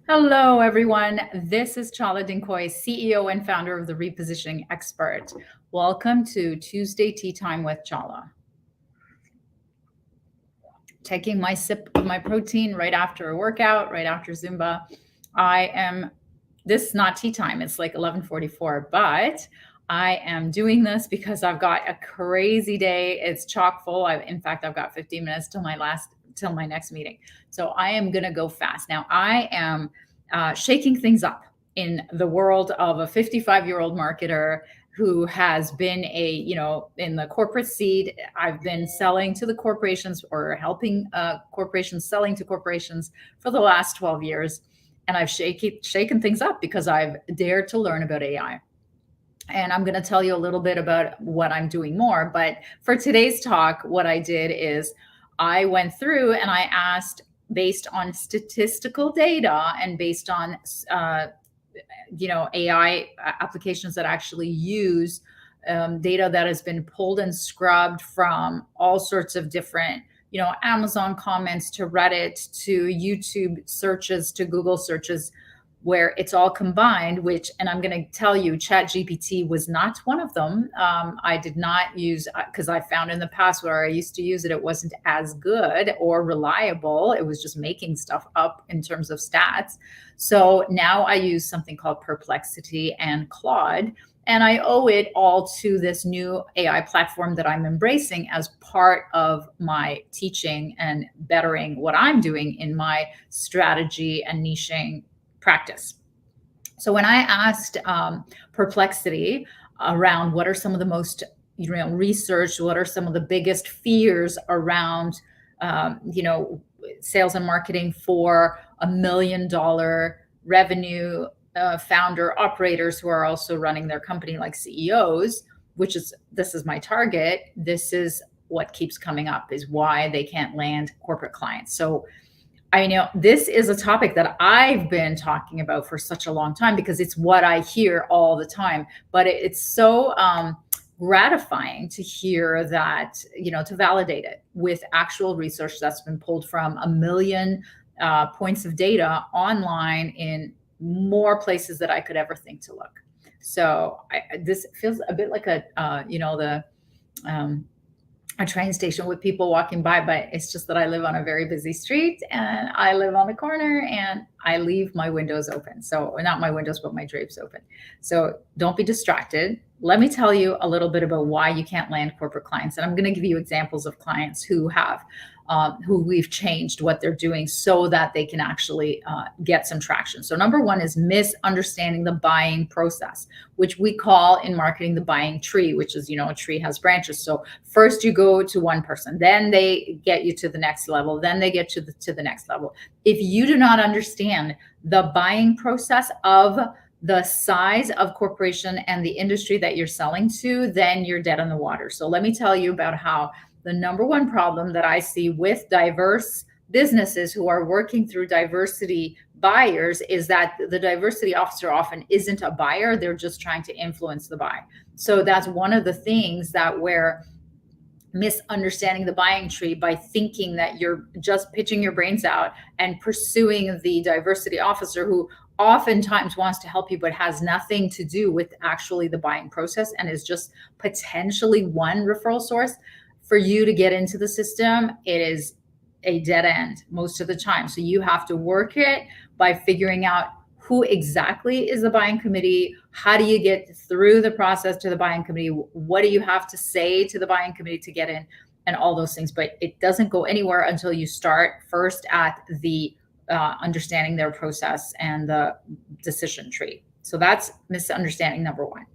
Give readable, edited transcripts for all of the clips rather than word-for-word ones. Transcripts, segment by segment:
Hello, everyone. This is Chala Dinkoy, CEO and founder of the Repositioning Expert. Welcome to Tuesday Tea Time with Chala. Taking my sip of my protein right after a workout, right after Zumba. This is not tea time. It's like 11:44, but I am doing this because I've got a crazy day. It's chock full. In fact, I've got 15 minutes till my next meeting. So I am going to go fast. Now I am shaking things up in the world of a 55-year-old marketer who has been in the corporate seat. I've been selling to the corporations or helping corporations selling to corporations for the last 12 years. And I've shaken things up because I've dared to learn about AI. And I'm going to tell you a little bit about what I'm doing more. But for today's talk, what I did is I went through and I asked, based on statistical data and based on AI applications that actually use data that has been pulled and scrubbed from all sorts of different, Amazon comments to Reddit to YouTube searches to Google searches, where it's all combined, and I'm going to tell you, ChatGPT was not one of them. I did not use, because I found in the past where I used to use it, it wasn't as good or reliable. It was just making stuff up in terms of stats. So now I use something called Perplexity and Claude. And I owe it all to this new AI platform that I'm embracing as part of my teaching and bettering what I'm doing in my strategy and niching practice. So when I asked Perplexity around what are some of the most researched, what are some of the biggest fears around sales and marketing for $1 million revenue founder operators who are also running their company like CEOs, this is my target. This is what keeps coming up, is why they can't land corporate clients. So I know this is a topic that I've been talking about for such a long time because it's what I hear all the time. But it's so gratifying to hear that, to validate it with actual research that's been pulled from 1 million points of data online in more places that I could ever think to look. So this feels a bit like a train station with people walking by, but it's just that I live on a very busy street and I live on the corner and I leave my windows open. So not my windows, but my drapes open. So don't be distracted. Let me tell you a little bit about why you can't land corporate clients. And I'm going to give you examples of clients who we've changed what they're doing so that they can actually get some traction. So number one is misunderstanding the buying process, which we call in marketing the buying tree, which is, a tree has branches. So first you go to one person, then they get you to the next level, then they get to the next level. If you do not understand the buying process of the size of corporation and the industry that you're selling to, then you're dead in the water. So let me tell you about how the number one problem that I see with diverse businesses who are working through diversity buyers is that the diversity officer often isn't a buyer. They're just trying to influence the buy. So that's one of the things that we're misunderstanding the buying tree by thinking that you're just pitching your brains out and pursuing the diversity officer who oftentimes wants to help you but has nothing to do with actually the buying process and is just potentially one referral source. For you to get into the system, it is a dead end most of the time. So you have to work it by figuring out who exactly is the buying committee. How do you get through the process to the buying committee? What do you have to say to the buying committee to get in, and all those things? But it doesn't go anywhere until you start first at the understanding their process and the decision tree. So that's misunderstanding number one.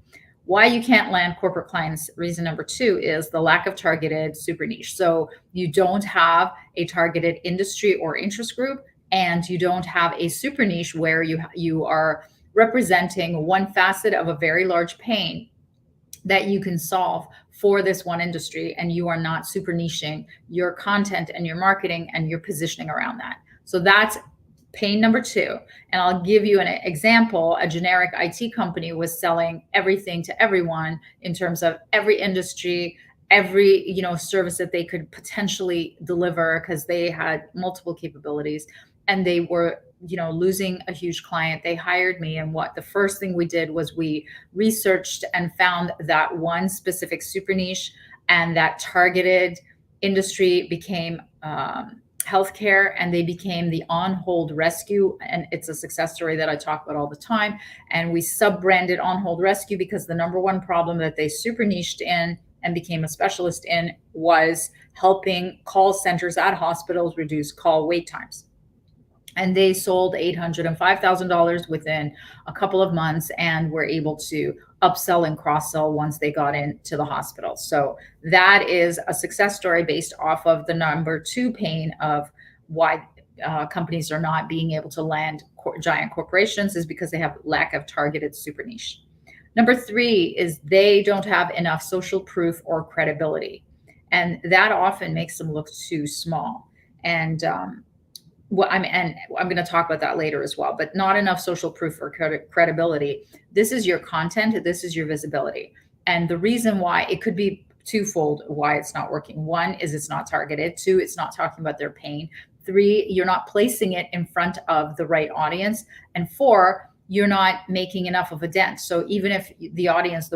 Why you can't land corporate clients, reason number two, is the lack of targeted super niche. So you don't have a targeted industry or interest group, and you don't have a super niche where you are representing one facet of a very large pain that you can solve for this one industry, and you are not super niching your content and your marketing and your positioning around that. So that's pain number two. And I'll give you an example. A generic IT company was selling everything to everyone in terms of every industry, every service that they could potentially deliver because they had multiple capabilities, and they were losing a huge client, they hired me. And what the first thing we did was we researched and found that one specific super niche, and that targeted industry became healthcare, and they became the On Hold Rescue. And it's a success story that I talk about all the time. And we sub-branded On Hold Rescue because the number one problem that they super niched in and became a specialist in was helping call centers at hospitals reduce call wait times. And they sold $800 and $5,000 within a couple of months, and were able to upsell and cross-sell once they got into the hospital. So that is a success story based off of the number two pain of why companies are not being able to land giant corporations, is because they have lack of targeted super niche. Number three is they don't have enough social proof or credibility. And that often makes them look too small. And I'm going to talk about that later as well, but not enough social proof or credibility. This is your content. This is your visibility. And the reason why it could be twofold, why it's not working. One is it's not targeted. Two, it's not talking about their pain. Three, you're not placing it in front of the right audience. And four, you're not making enough of a dent. So even if the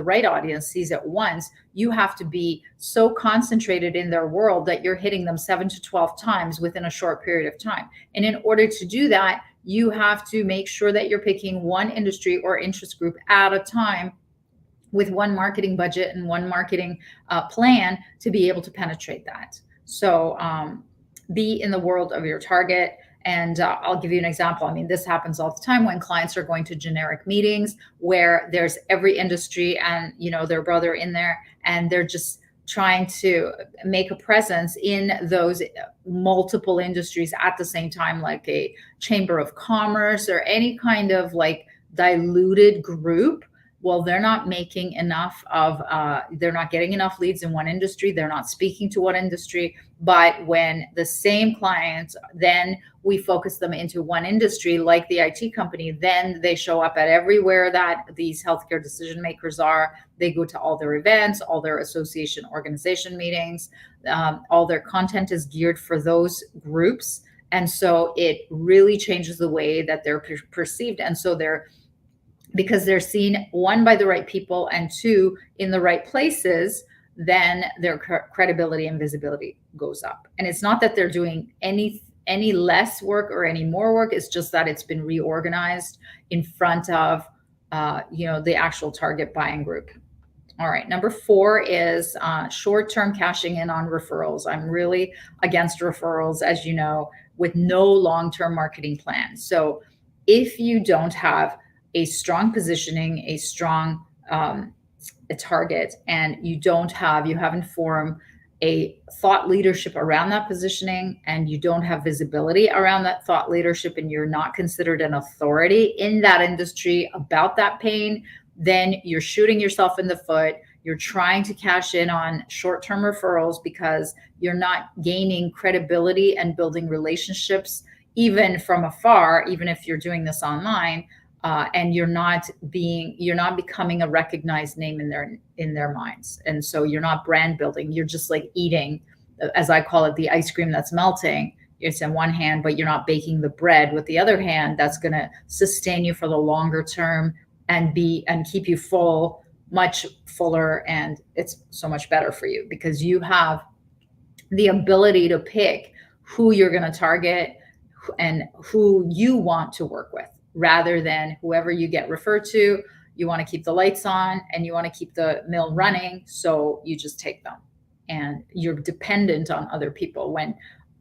right audience sees it once, you have to be so concentrated in their world that you're hitting them 7 to 12 times within a short period of time. And in order to do that, you have to make sure that you're picking one industry or interest group at a time, with one marketing budget and one marketing plan to be able to penetrate that. So be in the world of your target. And I'll give you an example. I mean, this happens all the time when clients are going to generic meetings where there's every industry and, their brother in there, and they're just trying to make a presence in those multiple industries at the same time, like a chamber of commerce or any kind of like diluted group. Well, they're not making enough of, they're not getting enough leads in one industry. They're not speaking to one industry. But when the same clients, then we focus them into one industry, like the IT company, then they show up at everywhere that these healthcare decision makers are. They go to all their events, all their association organization meetings. All their content is geared for those groups. And so it really changes the way that they're perceived. And so because they're seen, one, by the right people, and two, in the right places, then their credibility and visibility goes up. And it's not that they're doing any less work or any more work. It's just that it's been reorganized in front of, the actual target buying group. All right. Number four is short-term cashing in on referrals. I'm really against referrals, as you know, with no long-term marketing plan. So if you don't have a strong positioning, a strong a target, and you haven't formed a thought leadership around that positioning, and you don't have visibility around that thought leadership, and you're not considered an authority in that industry about that pain, then you're shooting yourself in the foot. You're trying to cash in on short-term referrals because you're not gaining credibility and building relationships, even from afar, even if you're doing this online. And you're not becoming a recognized name in their minds. And so you're not brand building. You're just like eating, as I call it, the ice cream that's melting. It's in one hand, but you're not baking the bread with the other hand that's going to sustain you for the longer term and keep you full, much fuller. And it's so much better for you because you have the ability to pick who you're going to target and who you want to work with, rather than whoever you get referred to. You want to keep the lights on and you want to keep the mill running. So you just take them, and you're dependent on other people. When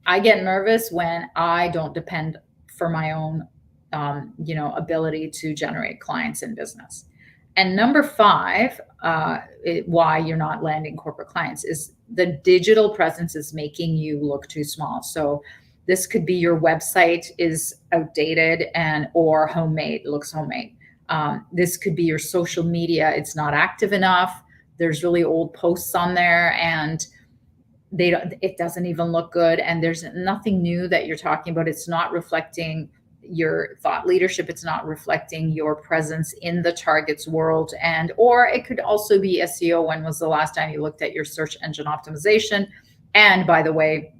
I get nervous, when I don't depend for my own, ability to generate clients in business. And number five, why you're not landing corporate clients, is the digital presence is making you look too small. So this could be your website is outdated or homemade, looks homemade. This could be your social media. It's not active enough. There's really old posts on there, and it doesn't even look good. And there's nothing new that you're talking about. It's not reflecting your thought leadership. It's not reflecting your presence in the target's world. Or it could also be SEO. When was the last time you looked at your search engine optimization? And by the way,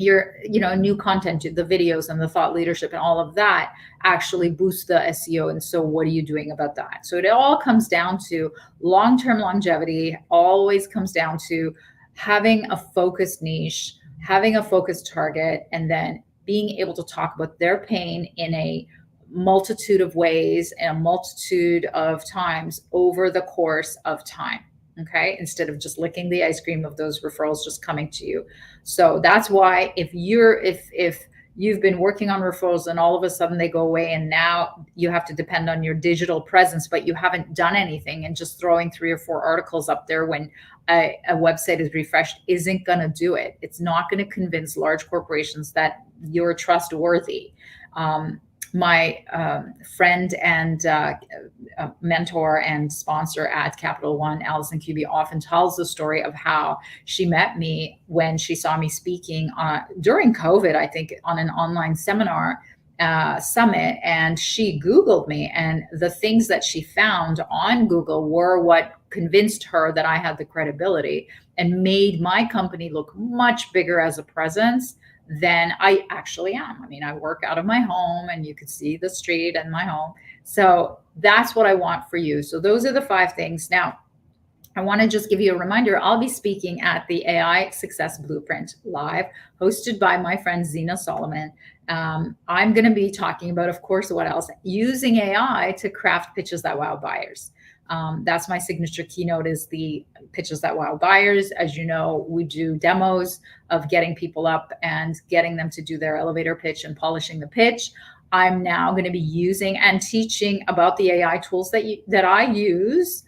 your new content, the videos and the thought leadership and all of that actually boost the SEO. And so what are you doing about that? So it all comes down to long-term longevity, always comes down to having a focused niche, having a focused target, and then being able to talk about their pain in a multitude of ways and a multitude of times over the course of time. Okay, instead of just licking the ice cream of those referrals just coming to you. So that's why if you've been working on referrals and all of a sudden they go away and now you have to depend on your digital presence, but you haven't done anything, and just throwing 3 or 4 articles up there when a website is refreshed isn't going to do it. It's not going to convince large corporations that you're trustworthy. My friend and mentor and sponsor at Capital One, Allison Cuby, often tells the story of how she met me when she saw me speaking during COVID, I think, on an online seminar summit, and she Googled me, and the things that she found on Google were what convinced her that I had the credibility and made my company look much bigger as a presence than I actually am. I mean, I work out of my home and you could see the street and my home. So that's what I want for you. So those are the 5 things. Now, I want to just give you a reminder. I'll be speaking at the AI Success Blueprint Live, hosted by my friend Zena Solomon. I'm going to be talking about, of course, what else? Using AI to craft pitches that wow buyers. That's my signature keynote, is the pitches that wow buyers. As you know, we do demos of getting people up and getting them to do their elevator pitch and polishing the pitch. I'm now going to be using and teaching about the AI tools that I use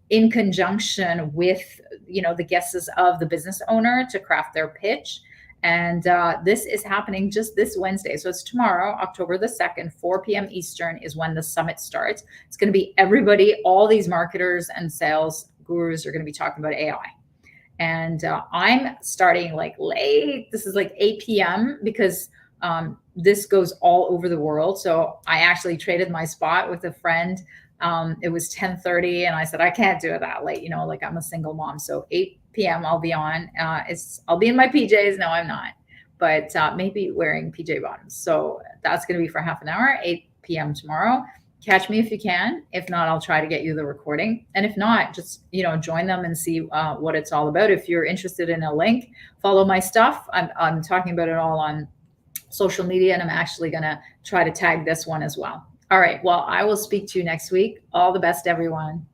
in conjunction with the guesses of the business owner to craft their pitch. And this is happening just this Wednesday. So it's tomorrow, October the 2nd, 4 p.m. Eastern is when the summit starts. It's going to be everybody, all these marketers and sales gurus are going to be talking about AI. And I'm starting like late. This is like 8 p.m. because this goes all over the world. So I actually traded my spot with a friend. It was 10:30 and I said, I can't do it that late. Like I'm a single mom. So 8 p.m. I'll be on. I'll be in my PJs. No, I'm not, but maybe wearing PJ bottoms. So that's going to be for half an hour, 8 p.m. tomorrow. Catch me if you can. If not, I'll try to get you the recording. And if not, just, join them and see what it's all about. If you're interested in a link, follow my stuff. I'm talking about it all on social media, and I'm actually going to try to tag this one as well. All right. Well, I will speak to you next week. All the best, everyone.